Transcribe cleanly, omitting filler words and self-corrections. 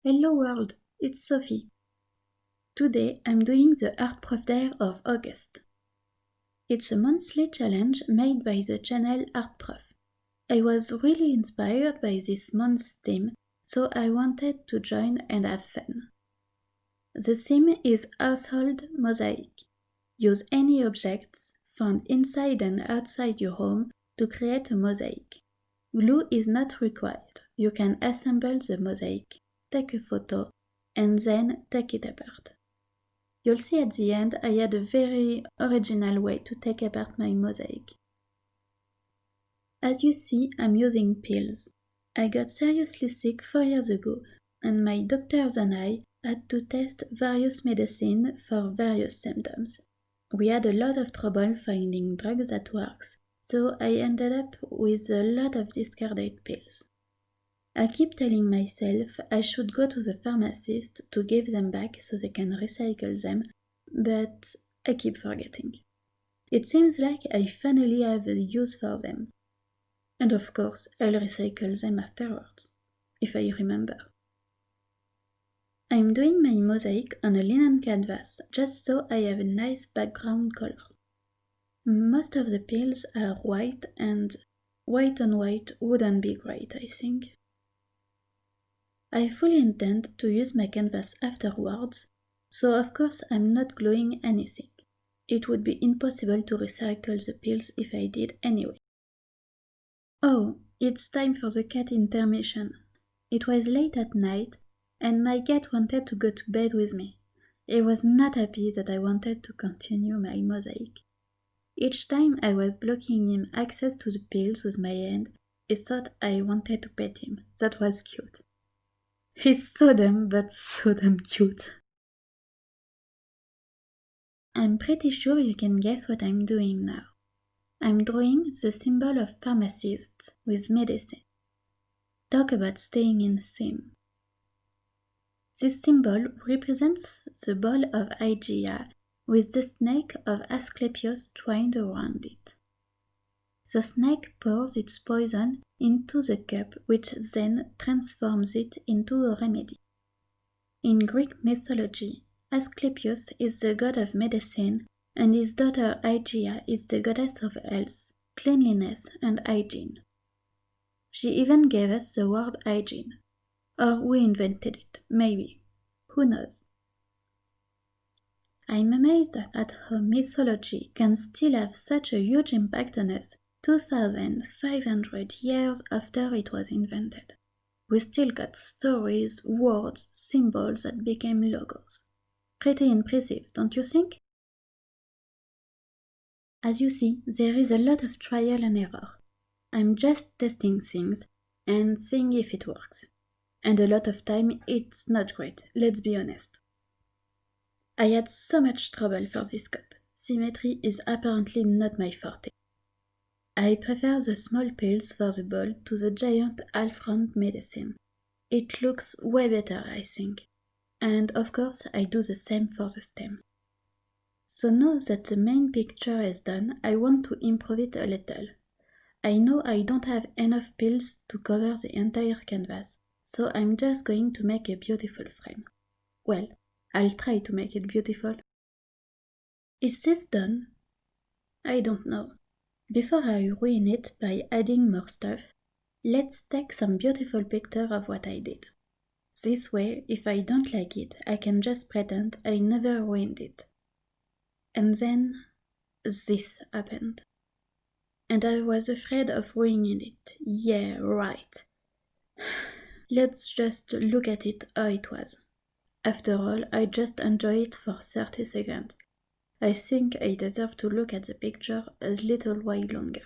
Hello world, it's Sophie. Today I'm doing the Art Prof Day of August. It's a monthly challenge made by the channel Art Prof. I was really inspired by this month's theme, so I wanted to join and have fun. The theme is Household Mosaic. Use any objects found inside and outside your home to create a mosaic. Glue is not required. You can assemble the mosaic, take a photo, and then take it apart. You'll see at the end I had a very original way to take apart my mosaic. As you see, I'm using pills. I got seriously sick 4 years ago, and my doctors and I had to test various medicines for various symptoms. We had a lot of trouble finding drugs that works, so I ended up with a lot of discarded pills. I keep telling myself I should go to the pharmacist to give them back so they can recycle them, but I keep forgetting. It seems like I finally have a use for them. And of course, I'll recycle them afterwards, if I remember. I'm doing my mosaic on a linen canvas, just so I have a nice background color. Most of the pills are white, and white on white wouldn't be great, I think. I fully intend to use my canvas afterwards, so of course I'm not gluing anything. It would be impossible to recycle the pills if I did anyway. Oh, it's time for the cat intermission. It was late at night, and my cat wanted to go to bed with me. He was not happy that I wanted to continue my mosaic. Each time I was blocking him access to the pills with my hand, he thought I wanted to pet him. That was cute. He's so dumb, but so damn cute. I'm pretty sure you can guess what I'm doing now. I'm drawing the symbol of pharmacists with medicine. Talk about staying in theme. This symbol represents the ball of Hygeia with the snake of Asclepius twined around it. The snake pours its poison into the cup, which then transforms it into a remedy. In Greek mythology, Asclepius is the god of medicine, and his daughter Hygeia is the goddess of health, cleanliness, and hygiene. She even gave us the word hygiene. Or we invented it, maybe. Who knows? I'm amazed at how mythology can still have such a huge impact on us 2,500 years after it was invented. We still got stories, words, symbols that became logos. Pretty impressive, don't you think? As you see, there is a lot of trial and error. I'm just testing things and seeing if it works. And a lot of time it's not great, let's be honest. I had so much trouble for this cup. Symmetry is apparently not my forte. I prefer the small pills for the ball to the giant half-round medicine. It looks way better, I think. And of course I do the same for the stem. So now that the main picture is done, I want to improve it a little. I know I don't have enough pills to cover the entire canvas, so I'm just going to make a beautiful frame. Well, I'll try to make it beautiful. Is this done? I don't know. Before I ruin it by adding more stuff, let's take some beautiful picture of what I did. This way, if I don't like it, I can just pretend I never ruined it. And then, this happened. And I was afraid of ruining it. Yeah, right. Let's just look at it how it was. After all, I just enjoy it for 30 seconds. I think I deserve to look at the picture a little while longer.